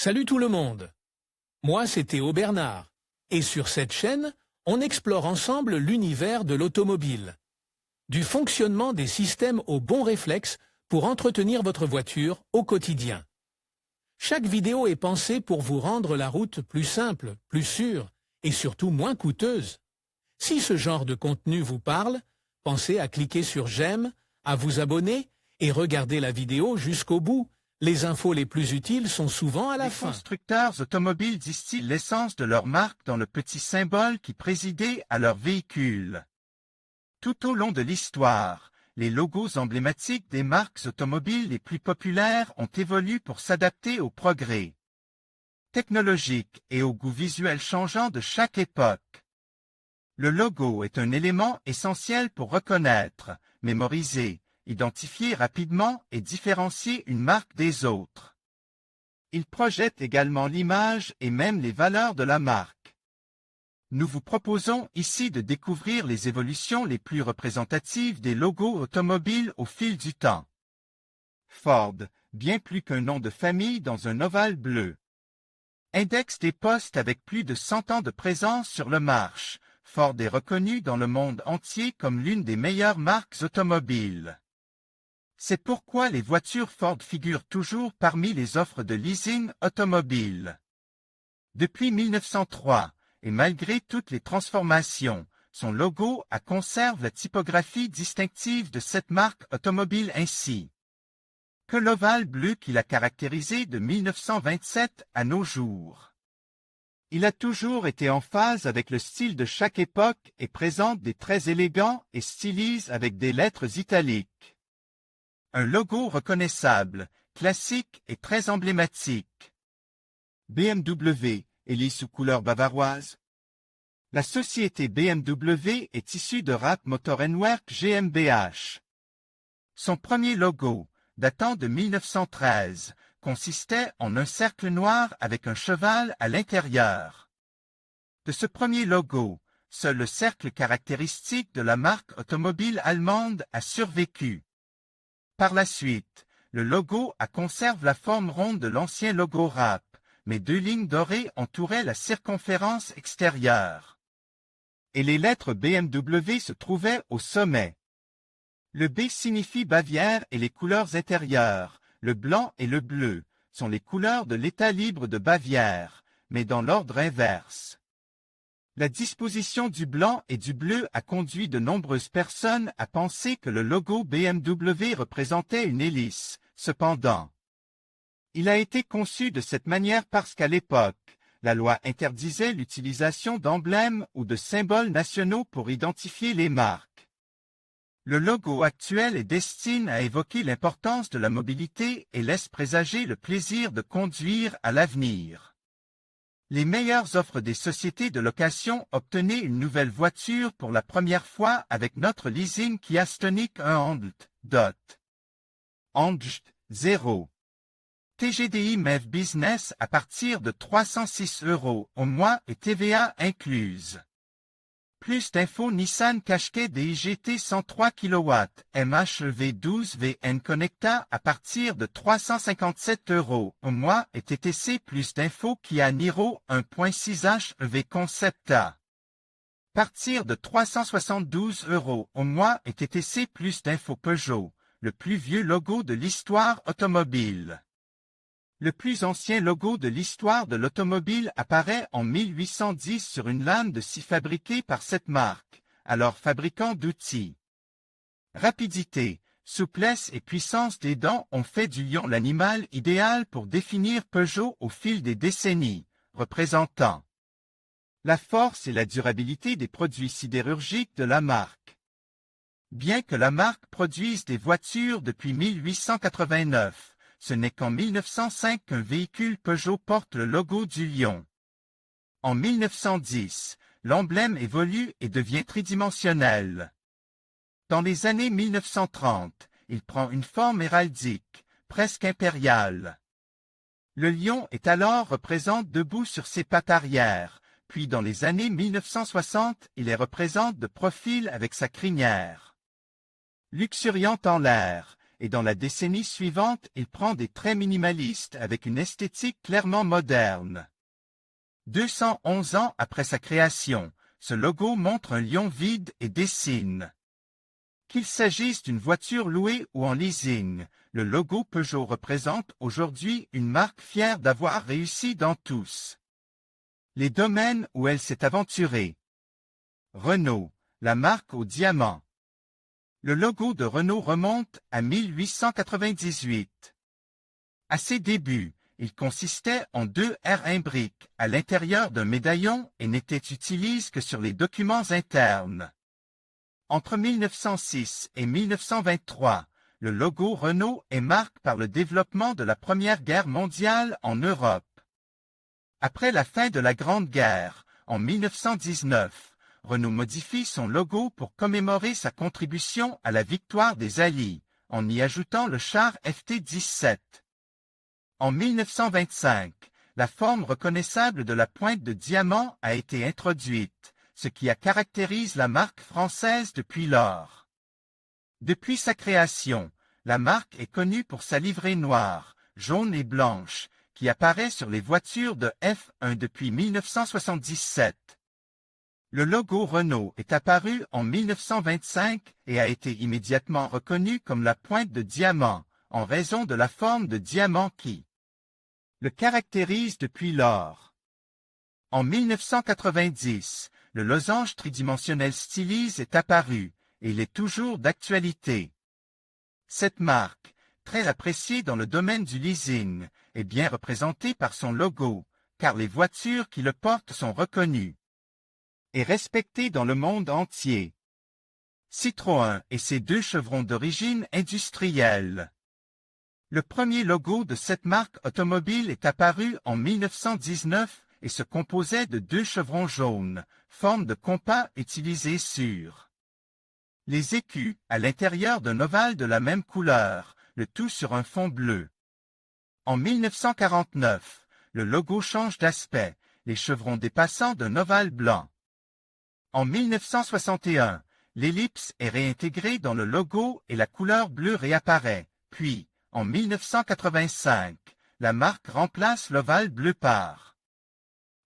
Salut tout le monde. Moi, c'est Théo Bernard. Et sur cette chaîne, on explore ensemble l'univers de l'automobile. Du fonctionnement des systèmes aux bons réflexes pour entretenir votre voiture au quotidien. Chaque vidéo est pensée pour vous rendre la route plus simple, plus sûre et surtout moins coûteuse. Si ce genre de contenu vous parle, pensez à cliquer sur j'aime, à vous abonner et regarder la vidéo jusqu'au bout. Les infos les plus utiles sont souvent à la fin. Les constructeurs automobiles distillent l'essence de leur marque dans le petit symbole qui présidait à leur véhicule. Tout au long de l'histoire, les logos emblématiques des marques automobiles les plus populaires ont évolué pour s'adapter au progrès technologique et au goût visuel changeant de chaque époque. Le logo est un élément essentiel pour reconnaître, mémoriser, identifier rapidement et différencier une marque des autres. Il projette également l'image et même les valeurs de la marque. Nous vous proposons ici de découvrir les évolutions les plus représentatives des logos automobiles au fil du temps. Ford, bien plus qu'un nom de famille dans un ovale bleu. Index des postes avec plus de 100 ans de présence sur le marché, Ford est reconnu dans le monde entier comme l'une des meilleures marques automobiles. C'est pourquoi les voitures Ford figurent toujours parmi les offres de leasing automobile. Depuis 1903, et malgré toutes les transformations, son logo conserve la typographie distinctive de cette marque automobile ainsi que l'ovale bleu qui l'a caractérisé de 1927 à nos jours. Il a toujours été en phase avec le style de chaque époque et présente des traits élégants et stylise avec des lettres italiques. Un logo reconnaissable, classique et très emblématique. BMW, hélice sous couleur bavaroise. La société BMW est issue de Rapp Motorenwerk GmbH. Son premier logo, datant de 1913, consistait en un cercle noir avec un cheval à l'intérieur. De ce premier logo, seul le cercle caractéristique de la marque automobile allemande a survécu. Par la suite, le logo conserve la forme ronde de l'ancien logo Rapp, mais deux lignes dorées entouraient la circonférence extérieure. Et les lettres BMW se trouvaient au sommet. Le B signifie Bavière et les couleurs intérieures, le blanc et le bleu, sont les couleurs de l'État libre de Bavière, mais dans l'ordre inverse. La disposition du blanc et du bleu a conduit de nombreuses personnes à penser que le logo BMW représentait une hélice. Cependant, il a été conçu de cette manière parce qu'à l'époque, la loi interdisait l'utilisation d'emblèmes ou de symboles nationaux pour identifier les marques. Le logo actuel est destiné à évoquer l'importance de la mobilité et laisse présager le plaisir de conduire à l'avenir. Les meilleures offres des sociétés de location. Obtenez une nouvelle voiture pour la première fois avec notre leasing Kia Stonic 1 Andj 0. TGDI MEV Business à partir de 306 € au mois et TVA incluse. Plus d'infos Nissan Qashqai DIGT 103 kW, MHEV 12 VN Connecta à partir de 357 € au mois et TTC. Plus d'infos Kia Niro 1.6 HEV Concepta. Partir de 372 € au mois et TTC. Plus d'infos Peugeot, le plus vieux logo de l'histoire automobile. Le plus ancien logo de l'histoire de l'automobile apparaît en 1810 sur une lame de scie fabriquée par cette marque, alors fabricant d'outils. Rapidité, souplesse et puissance des dents ont fait du lion l'animal idéal pour définir Peugeot au fil des décennies, représentant la force et la durabilité des produits sidérurgiques de la marque. Bien que la marque produise des voitures depuis 1889, ce n'est qu'en 1905 qu'un véhicule Peugeot porte le logo du lion. En 1910, l'emblème évolue et devient tridimensionnel. Dans les années 1930, il prend une forme héraldique, presque impériale. Le lion est alors représenté debout sur ses pattes arrière, puis dans les années 1960, il est représenté de profil avec sa crinière. Luxuriant en l'air, et dans la décennie suivante, il prend des traits minimalistes avec une esthétique clairement moderne. 211 ans après sa création, ce logo montre un lion vide et dessine. Qu'il s'agisse d'une voiture louée ou en leasing, le logo Peugeot représente aujourd'hui une marque fière d'avoir réussi dans tous les domaines où elle s'est aventurée. Renault, la marque au diamant. Le logo de Renault remonte à 1898. À ses débuts, il consistait en deux R imbriques à l'intérieur d'un médaillon et n'était utilisé que sur les documents internes. Entre 1906 et 1923, le logo Renault est marqué par le développement de la Première Guerre mondiale en Europe. Après la fin de la Grande Guerre, en 1919, Renault modifie son logo pour commémorer sa contribution à la victoire des Alliés, en y ajoutant le char FT-17. En 1925, la forme reconnaissable de la pointe de diamant a été introduite, ce qui caractérise la marque française depuis lors. Depuis sa création, la marque est connue pour sa livrée noire, jaune et blanche, qui apparaît sur les voitures de F1 depuis 1977. Le logo Renault est apparu en 1925 et a été immédiatement reconnu comme la pointe de diamant, en raison de la forme de diamant qui le caractérise depuis lors. En 1990, le losange tridimensionnel Stylis est apparu, et il est toujours d'actualité. Cette marque, très appréciée dans le domaine du leasing, est bien représentée par son logo, car les voitures qui le portent sont reconnues et respectée dans le monde entier. Citroën et ses deux chevrons d'origine industrielle. Le premier logo de cette marque automobile est apparu en 1919 et se composait de deux chevrons jaunes, forme de compas utilisée sur les écus à l'intérieur d'un ovale de la même couleur, le tout sur un fond bleu. En 1949, le logo change d'aspect, les chevrons dépassant d'un ovale blanc. En 1961, l'ellipse est réintégrée dans le logo et la couleur bleue réapparaît. Puis, en 1985, la marque remplace l'ovale bleu par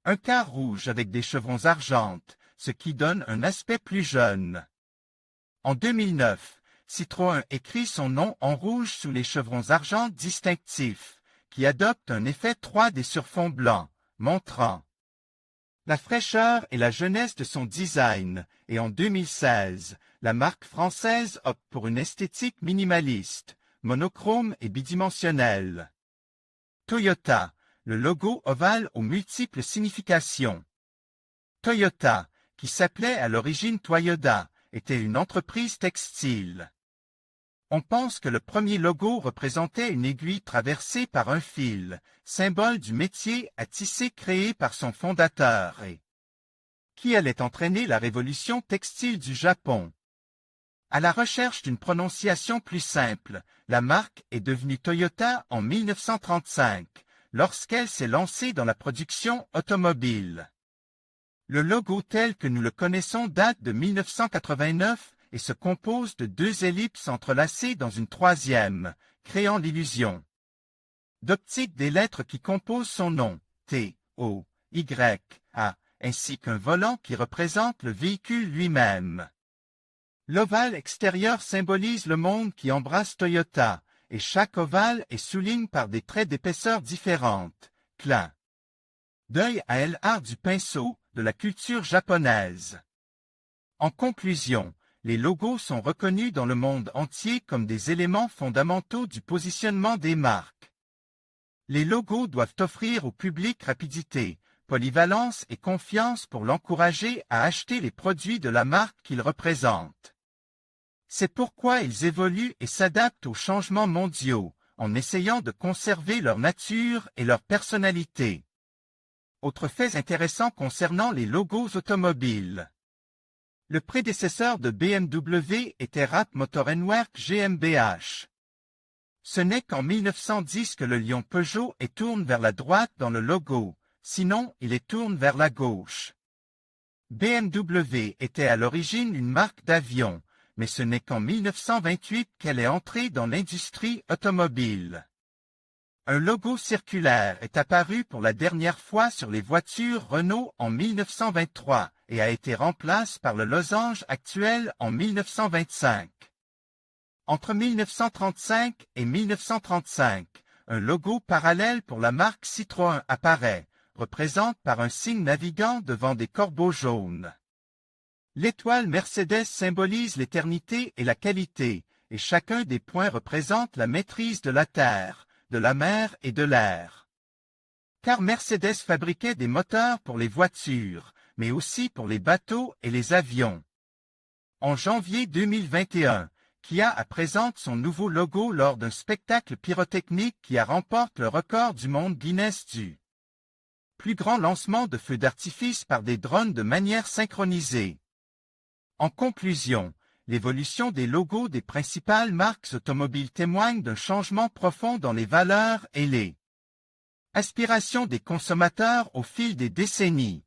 un quart rouge avec des chevrons argentes, ce qui donne un aspect plus jeune. En 2009, Citroën écrit son nom en rouge sous les chevrons argent distinctifs, qui adoptent un effet 3D sur fond blanc, montrant la fraîcheur et la jeunesse de son design, et en 2016, la marque française opte pour une esthétique minimaliste, monochrome et bidimensionnelle. Toyota, le logo ovale aux multiples significations. Toyota, qui s'appelait à l'origine Toyoda, était une entreprise textile. On pense que le premier logo représentait une aiguille traversée par un fil, symbole du métier à tisser créé par son fondateur et qui allait entraîner la révolution textile du Japon. À la recherche d'une prononciation plus simple, la marque est devenue Toyota en 1935, lorsqu'elle s'est lancée dans la production automobile. Le logo tel que nous le connaissons date de 1989 et se compose de deux ellipses entrelacées dans une troisième, créant l'illusion d'optique des lettres qui composent son nom, T, O, Y, A, ainsi qu'un volant qui représente le véhicule lui-même. L'ovale extérieur symbolise le monde qui embrasse Toyota, et chaque ovale est souligné par des traits d'épaisseur différentes, clin d'œil à l'art du pinceau de la culture japonaise. En conclusion, les logos sont reconnus dans le monde entier comme des éléments fondamentaux du positionnement des marques. Les logos doivent offrir au public rapidité, polyvalence et confiance pour l'encourager à acheter les produits de la marque qu'ils représentent. C'est pourquoi ils évoluent et s'adaptent aux changements mondiaux, en essayant de conserver leur nature et leur personnalité. Autres faits intéressants concernant les logos automobiles. Le prédécesseur de BMW était Rapp Motorenwerk GmbH. Ce n'est qu'en 1910 que le lion Peugeot est tourne vers la droite dans le logo, sinon il est tourne vers la gauche. BMW était à l'origine une marque d'avion, mais ce n'est qu'en 1928 qu'elle est entrée dans l'industrie automobile. Un logo circulaire est apparu pour la dernière fois sur les voitures Renault en 1923 et a été remplacé par le losange actuel en 1925. Entre 1935 et 1935, un logo parallèle pour la marque Citroën apparaît, représenté par un signe navigant devant des corbeaux jaunes. L'étoile Mercedes symbolise l'éternité et la qualité, et chacun des points représente la maîtrise de la terre, de la mer et de l'air. Car Mercedes fabriquait des moteurs pour les voitures, mais aussi pour les bateaux et les avions. En janvier 2021, Kia présente son nouveau logo lors d'un spectacle pyrotechnique qui a remporté le record du monde Guinness du plus grand lancement de feux d'artifice par des drones de manière synchronisée. En conclusion, l'évolution des logos des principales marques automobiles témoigne d'un changement profond dans les valeurs et les aspirations des consommateurs au fil des décennies.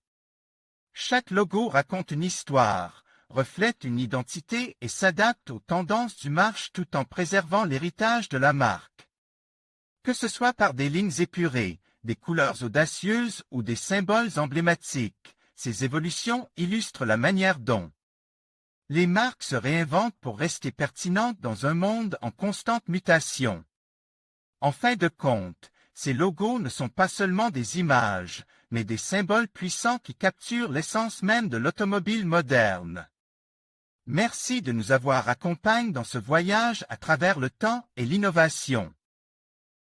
Chaque logo raconte une histoire, reflète une identité et s'adapte aux tendances du marché tout en préservant l'héritage de la marque. Que ce soit par des lignes épurées, des couleurs audacieuses ou des symboles emblématiques, ces évolutions illustrent la manière dont les marques se réinventent pour rester pertinentes dans un monde en constante mutation. En fin de compte, ces logos ne sont pas seulement des images, mais des symboles puissants qui capturent l'essence même de l'automobile moderne. Merci de nous avoir accompagnés dans ce voyage à travers le temps et l'innovation.